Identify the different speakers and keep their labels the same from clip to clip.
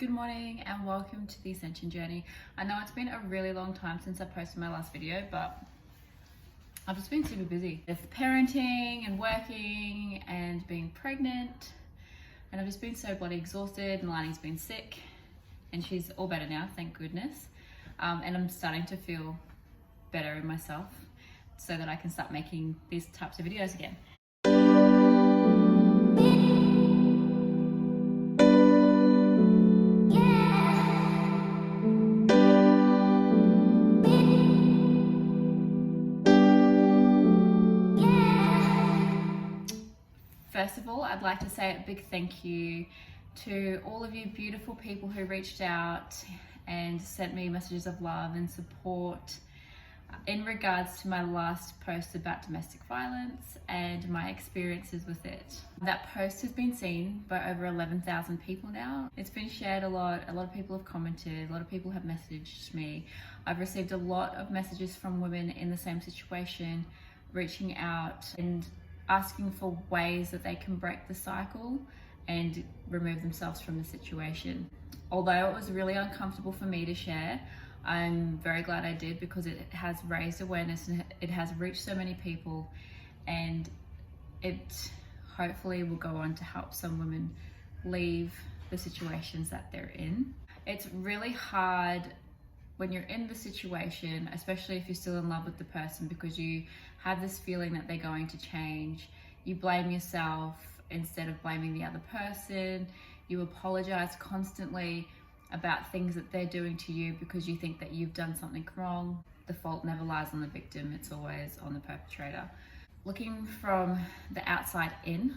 Speaker 1: Good morning and welcome to the Ascension Journey. I know it's been a really long time since I posted my last video, but I've just been super busy with parenting and working and being pregnant, and I've just been so bloody exhausted. And Lani's been sick and she's all better now, thank goodness. And I'm starting to feel better in myself so that I can start making these types of videos again. First of all, I'd like to say a big thank you to all of you beautiful people who reached out and sent me messages of love and support in regards to my last post about domestic violence and my experiences with it. That post has been seen by over 11,000 people now. It's been shared a lot of people have commented, a lot of people have messaged me. I've received a lot of messages from women in the same situation, reaching out and asking for ways that they can break the cycle and remove themselves from the situation. Although it was really uncomfortable for me to share, I'm very glad I did, because it has raised awareness and it has reached so many people, and it hopefully will go on to help some women leave the situations that they're in. It's really hard when you're in the situation, especially if you're still in love with the person, because you have this feeling that they're going to change. You blame yourself instead of blaming the other person. You apologize constantly about things that they're doing to you because you think that you've done something wrong. The fault never lies on the victim, it's always on the perpetrator. Looking from the outside in,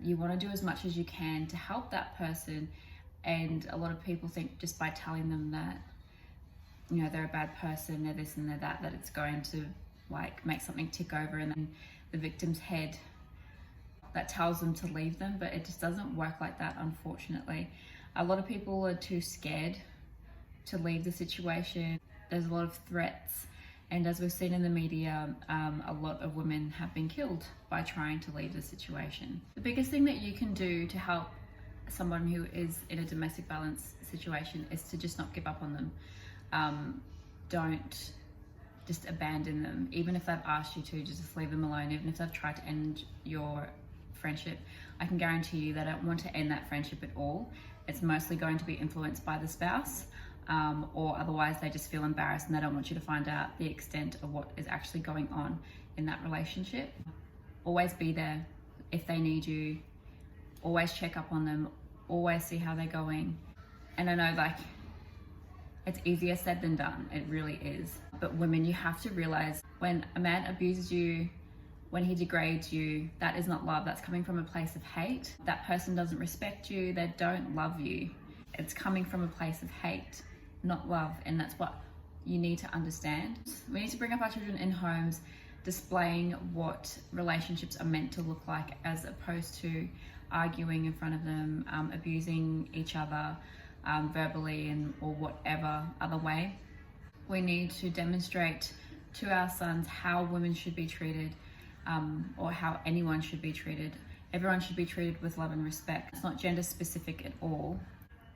Speaker 1: you want to do as much as you can to help that person, and a lot of people think just by telling them that, you know, they're a bad person, they're this and they're that, that it's going to like make something tick over in the victim's head that tells them to leave them, but it just doesn't work like that, unfortunately. A lot of people are too scared to leave the situation. There's a lot of threats, and as we've seen in the media, a lot of women have been killed by trying to leave the situation. The biggest thing that you can do to help someone who is in a domestic violence situation is to just not give up on them. Don't just abandon them. Even if they've asked you to, just leave them alone. Even if they've tried to end your friendship, I can guarantee you they don't want to end that friendship at all. It's mostly going to be influenced by the spouse, or otherwise they just feel embarrassed and they don't want you to find out the extent of what is actually going on in that relationship. Always be there if they need you. Always check up on them. Always see how they're going. And I know, like, it's easier said than done. It really is. But women, you have to realize, when a man abuses you, when he degrades you, that is not love. That's coming from a place of hate. That person doesn't respect you. They don't love you. It's coming from a place of hate, not love. And that's what you need to understand. We need to bring up our children in homes, displaying what relationships are meant to look like, as opposed to arguing in front of them, abusing each other verbally and or whatever other way. We need to demonstrate to our sons how women should be treated, or how anyone should be treated. Everyone should be treated with love and respect. It's not gender specific at all.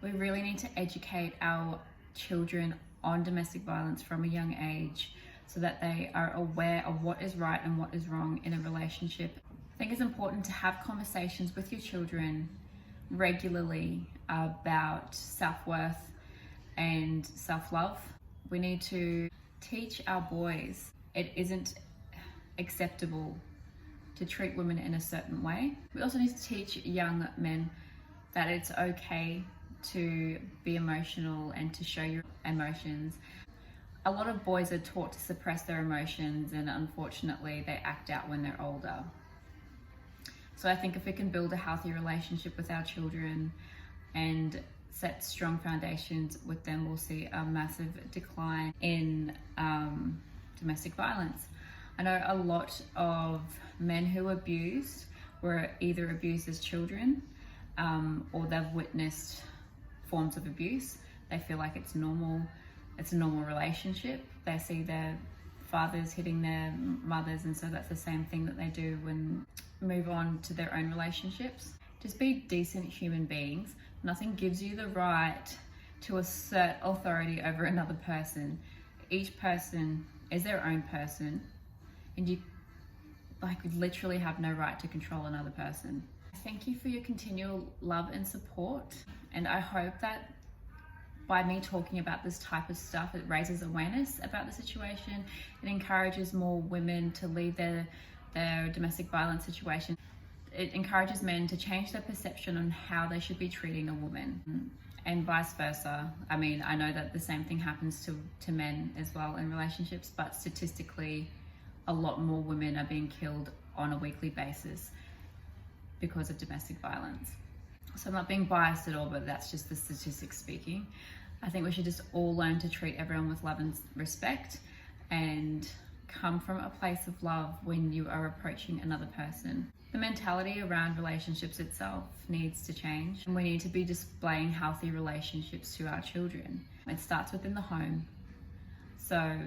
Speaker 1: We really need to educate our children on domestic violence from a young age, so that they are aware of what is right and what is wrong in a relationship. I think it's important to have conversations with your children regularly about self-worth and self-love. We need to teach our boys it isn't acceptable to treat women in a certain way. We also need to teach young men that it's okay to be emotional and to show your emotions. A lot of boys are taught to suppress their emotions, and unfortunately they act out when they're older. So I think if we can build a healthy relationship with our children and set strong foundations with them, we'll see a massive decline in domestic violence. I know a lot of men who abused were either abused as children, or they've witnessed forms of abuse. They feel like it's normal. It's a normal relationship. They see their fathers hitting their mothers, and so that's the same thing that they do when move on to their own relationships. Just be decent human beings. Nothing gives you the right to assert authority over another person. Each person is their own person, and you literally have no right to control another person. Thank you for your continual love and support, and I hope that by me talking about this type of stuff, it raises awareness about the situation. It encourages more women to leave their domestic violence situation. It encourages men to change their perception on how they should be treating a woman, and vice versa. I mean, I know that the same thing happens to men as well in relationships, but statistically, a lot more women are being killed on a weekly basis because of domestic violence. So I'm not being biased at all, but that's just the statistics speaking. I think we should just all learn to treat everyone with love and respect, and come from a place of love when you are approaching another person. The mentality around relationships itself needs to change, and we need to be displaying healthy relationships to our children. It starts within the home. So,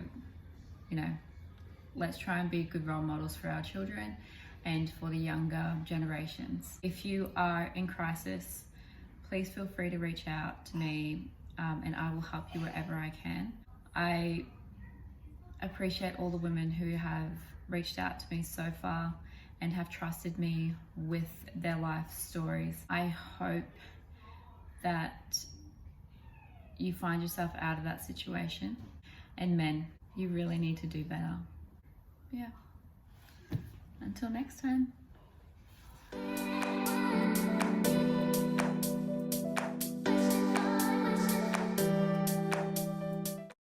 Speaker 1: let's try and be good role models for our children and for the younger generations. If you are in crisis, please feel free to reach out to me, and I will help you wherever I can. I appreciate all the women who have reached out to me so far and have trusted me with their life stories. I hope that you find yourself out of that situation. And men, you really need to do better. Yeah. Until next time.